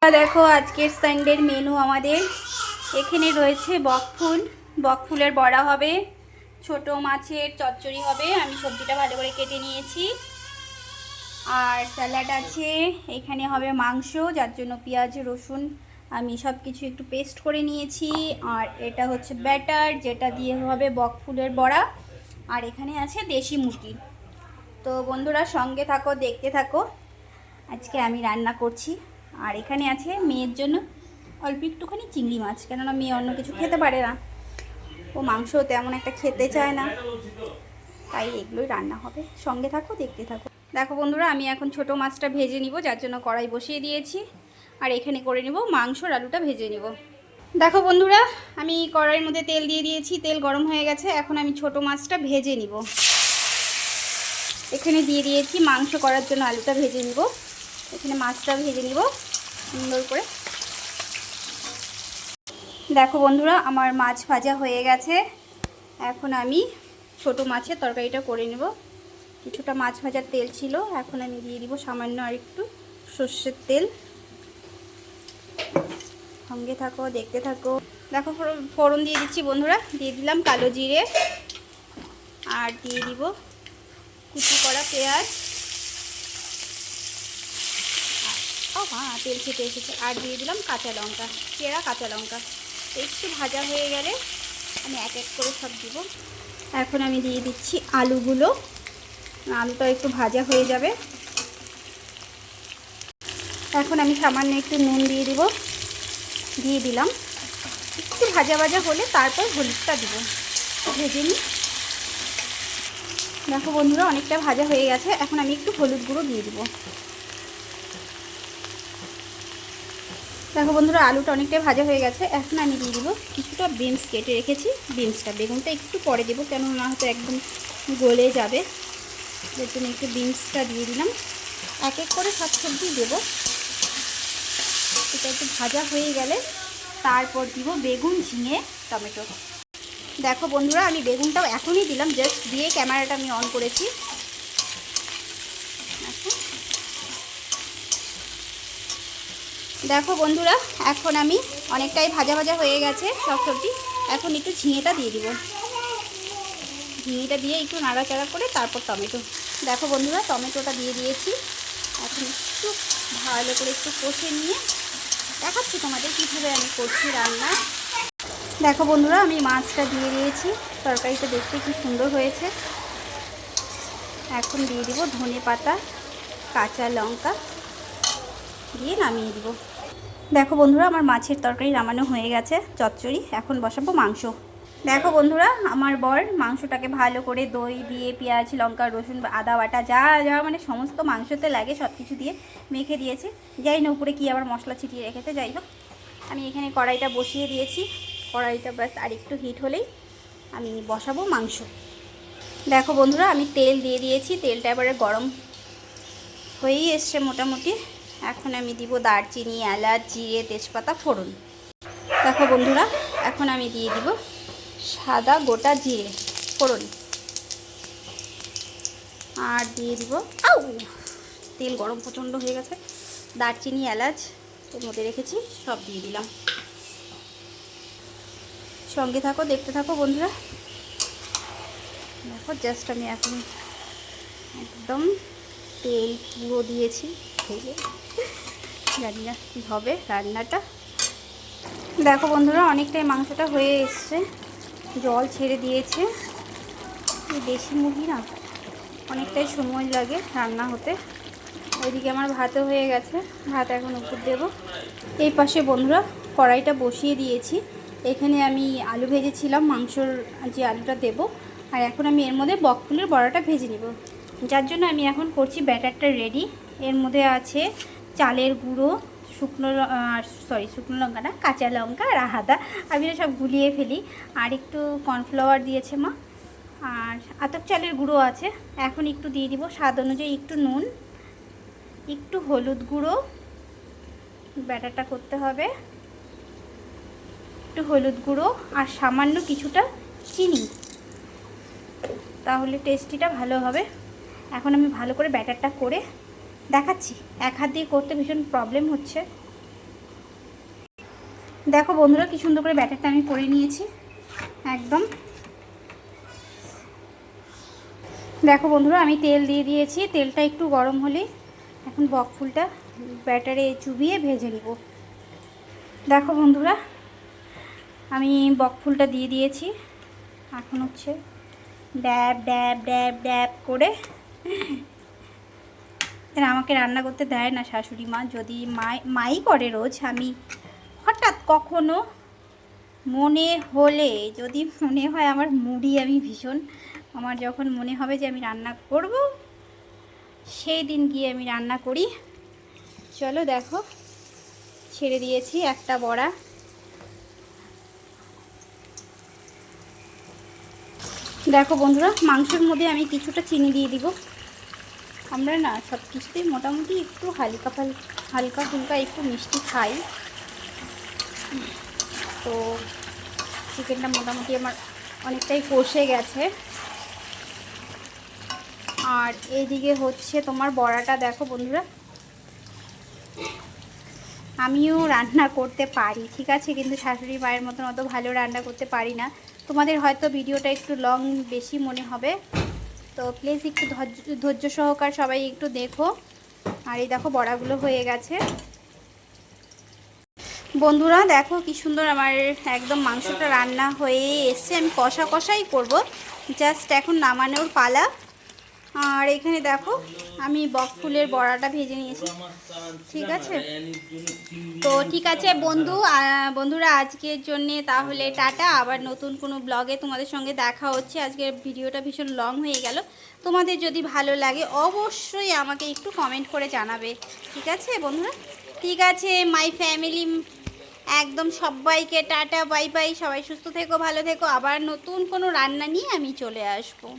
দেখো আজকের সানডের মেনু আমাদের এখানে রয়েছে বকফুল। বকফুলের বড়া হবে, ছোট মাছের চচ্চড়ি হবে, আমি সবজিটা ভালো করে কেটে নিয়েছি, আর স্যালাড আছে। এখানে হবে মাংস, যার জন্য পেঁয়াজ রসুন আমি সব কিছু একটু পেস্ট করে নিয়েছি। আর এটা হচ্ছে ব্যাটার, যেটা দিয়ে হবে বকফুলের বড়া। আর এখানে আছে দেশি মুরগি। তো বন্ধুরা সঙ্গে থাকো, দেখতে থাকো। আজকে আমি রান্না করছি। আর এখানে আছে মেয়ের জন্য অল্প একটুখানি চিংড়ি মাছ, কেননা মেয়ে অন্য কিছু খেতে পারে না, ও মাংস তেমন একটা খেতে চায় না, তাই এগুলোই রান্না হবে। সঙ্গে থাকো, দেখতে থাকো। দেখো বন্ধুরা, আমি এখন ছোট মাছটা ভেজে নিব, যার জন্য কড়াই বসিয়ে দিয়েছি। আর এখানে করে নিব মাংসর আলুটা ভেজে নিব। দেখো বন্ধুরা, আমি কড়াইয়ের মধ্যে তেল দিয়ে দিয়েছি, তেল গরম হয়ে গেছে। এখন আমি ছোট মাছটা ভেজে নিব। এখানে দিয়ে দিয়েছি মাংস করার জন্য আলুটা ভেজে নিব। এখানে মাছটা ভেজে নিব সুন্দর করে। দেখো বন্ধুরা, আমার মাছ ভাজা হয়ে গেছে। এখন আমি ছোট মাছের তরকারিটা করে নেব। কিছুটা মাছ ভাজার তেল ছিল, এখন আমি দিয়ে দিব সামান্য আর একটু সর্ষের তেল। সঙ্গে থাকো, দেখতে থাকো। দেখো ফোড়ন দিয়ে দিচ্ছি বন্ধুরা। দিয়ে দিলাম কালো জিরে, আর দিয়ে দিব কুচি করা পেঁয়াজ। তেল ছেটে এসেছে। আর দিয়ে দিলাম কাঁচা লঙ্কা, চেরা কাঁচা লঙ্কা। একটু ভাজা হয়ে গেলে আমি এক এক করে সব দিব। এখন আমি দিয়ে দিচ্ছি আলুগুলো। আলুটা একটু ভাজা হয়ে যাবে। এখন আমি সামান্য একটু নুন দিয়ে দিব। দিয়ে দিলাম। একটু ভাজা ভাজা হলে তারপর হলুদটা দিব, ভেজে নিই। দেখো বন্ধুরা, অনেকটা ভাজা হয়ে গেছে। এখন আমি একটু হলুদ গুঁড়ো দিয়ে দিব। দেখো বন্ধুরা, আলুটা অনেকটাই ভাজা হয়ে গেছে। এখন আমি দিয়ে দিব কিছুটা বিনস কেটে রেখেছি। বিনসটা, বেগুনটা একটু পরে দেবো, কেন না হয়তো একদম গলে যাবে, যার জন্য একটু বিনসটা দিয়ে দিলাম। এক এক করে সব সবজি দেবো। এটা একটু ভাজা হয়ে গেলে তারপর দিব বেগুন, ঝিঙে, টমেটো। দেখো বন্ধুরা, আমি বেগুনটাও এখনই দিলাম, জাস্ট দিয়ে ক্যামেরাটা আমি অন করেছি। দেখো বন্ধুরা, এখন আমি অনেকটাই ভাজা ভাজা হয়ে গেছে সব সবজি। এখন একটু ঝিঙেটা দিয়ে দিব। ঝিঙেটা দিয়ে একটু নাড়াচাড়া করে তারপর টমেটো। দেখো বন্ধুরা, টমেটোটা দিয়ে দিয়েছি। এখন একটু ভালো করে একটু কষে নিয়ে দেখাচ্ছি তোমাদের কীভাবে আমি করছি রান্না। দেখো বন্ধুরা, আমি মাছটা দিয়ে দিয়েছি। তরকারিটা দেখতে কি সুন্দর হয়েছে। এখন দিয়ে দিব ধনে পাতা, কাঁচা লঙ্কা দিয়ে নামিয়ে দিব। দেখো বন্ধুরা, আমার মাছের তরকারি নামানো হয়ে গেছে, চচ্চড়ি। এখন বসাবো মাংস। দেখো বন্ধুরা, আমার বর মাংসটাকে ভালো করে দই দিয়ে, পেঁয়াজ, লঙ্কা, রসুন, আদা বাটা, যা যা মানে সমস্ত মাংসতে লাগে সব কিছু দিয়ে মেখে দিয়েছে। যাই না উপরে কি আবার মশলা ছিটিয়ে রেখেছে, যাই হোক। আমি এখানে কড়াইটা বসিয়ে দিয়েছি। কড়াইটা ব্যাস আর একটু হিট হলেই আমি বসাবো মাংস। দেখো বন্ধুরা, আমি তেল দিয়ে দিয়েছি। তেলটা এবারে গরম হয়েই এসছে মোটামুটি। এখন আমি দিব দারচিনি, এলাচ, জিরে, তেজপাতা, ফোড়ন। দেখো বন্ধুরা, এখন আমি দিয়ে দিব সাদা গোটা জিরে ফোড়ন। আর দিয়ে দিব তেল গরম প্রচণ্ড হয়ে গেছে। দারচিনি, এলাচ এর মধ্যে রেখেছি, সব দিয়ে দিলাম। সঙ্গে থাকো, দেখতে থাকো বন্ধুরা। দেখো জাস্ট আমি এখন একদম তেল পুরো দিয়েছি, জানি না কী হবে রান্নাটা। দেখো বন্ধুরা, অনেকটাই মাংসটা হয়ে এসছে, জল ছেড়ে দিয়েছে। এই দেশি মুরগি না অনেকটাই সময় লাগে রান্না হতে। ওইদিকে আমার ভাতও হয়ে গেছে, ভাত এখন উপর দেবো। এই পাশে বন্ধুরা কড়াইটা বসিয়ে দিয়েছি। এখানে আমি আলু ভেজেছিলাম, মাংসর যে আলুটা দেবো। আর এখন আমি এর মধ্যে বকফুলের বড়াটা ভেজে নেব, যার জন্য আমি এখন করছি ব্যাটারটা রেডি। এর মধ্যে আছে চালের গুঁড়ো, শুকনো লঙ্কা না, কাঁচা লঙ্কা আর আদা, আমি সব গুলিয়ে ফেলি। আর একটু কর্নফ্লাওয়ার দিয়েছে মা, আর আতপ চালের গুঁড়ো আছে। এখন একটু দিয়ে দিব স্বাদ অনুযায়ী একটু নুন, একটু হলুদ গুঁড়ো। ব্যাটারটা করতে হবে একটু হলুদ গুঁড়ো আর সামান্য কিছুটা চিনি, তাহলে টেস্টিটা ভালো হবে। এখন আমি ভালো করে ব্যাটারটা করে দেখাচ্ছি। এক হাত দিয়ে করতে ভীষণ প্রবলেম হচ্ছে, দেখো বন্ধুরা কি সুন্দর করে ব্যাটারটা আমি করে নিয়েছি একদম। দেখো বন্ধুরা আমি তেল দিয়ে দিয়েছি, তেলটা একটু গরম হলে এখন বকফুলটা ব্যাটারে চুবিয়ে ভেজে নিব। দেখো বন্ধুরা আমি বকফুলটা দিয়ে দিয়েছি, এখন হচ্ছে ড্যাব ড্যাব ড্যাব ড্যাব করে। আমাকে রান্না করতে দেয় না শাশুড়ি মা, যদি মাই করে রোজ, আমি হঠাৎ কখনো মনে হলে, যদি মনে হয় আমার মুডি আমি ভীষণ, আমার যখন মনে হবে যে আমি রান্না করব সেই দিন গিয়ে আমি রান্না করি। চলো দেখো ছেড়ে দিয়েছি একটা বড়া। দেখো বন্ধুরা মাংসের মধ্যে আমি কিছুটা চিনি দিয়ে দিব। আমরা না সব কিছুতেই মোটামুটি একটু হালকা ফুলকা একটু মিষ্টি খাই। তো চিকেনটা মোটামুটি আমার অনেকটাই কষে গেছে। আর এইদিকে হচ্ছে তোমার বড়াটা। দেখো বন্ধুরা আমিও রান্না করতে পারি ঠিক আছে, কিন্তু শাশুড়ি মায়ের মতন অত ভালো রান্না করতে পারি না। তোমাদের হয়তো ভিডিওটা একটু লং বেশি মনে হবে, তো প্লিজ একটু ধৈর্য সহকার সবাই একটু দেখো। আর এই দেখো বড়াগুলো হয়ে গেছে বন্ধুরা। দেখো কি সুন্দর আমার একদম মাংসটা রান্না হয়ে এসছে। আমি কষা কষাই করব, জাস্ট এখন নামানোর পালা। আর এখানে দেখো আমি বকফুলের বড়াটা ভেজে নিয়েছি ঠিক আছে। তো ঠিক আছে বন্ধুরা আজকের জন্যে তাহলে টাটা, আবার নতুন কোনো ব্লগে তোমাদের সঙ্গে দেখা হচ্ছে। আজকের ভিডিওটা ভীষণ লং হয়ে গেল, তোমাদের যদি ভালো লাগে অবশ্যই আমাকে একটু কমেন্ট করে জানাবে ঠিক আছে বন্ধুরা। ঠিক আছে মাই ফ্যামিলি একদম সবাইকে টাটা বাই বাই, সবাই সুস্থ থেকো ভালো থেকো, আবার নতুন কোনো রান্না নিয়ে আমি চলে আসবো।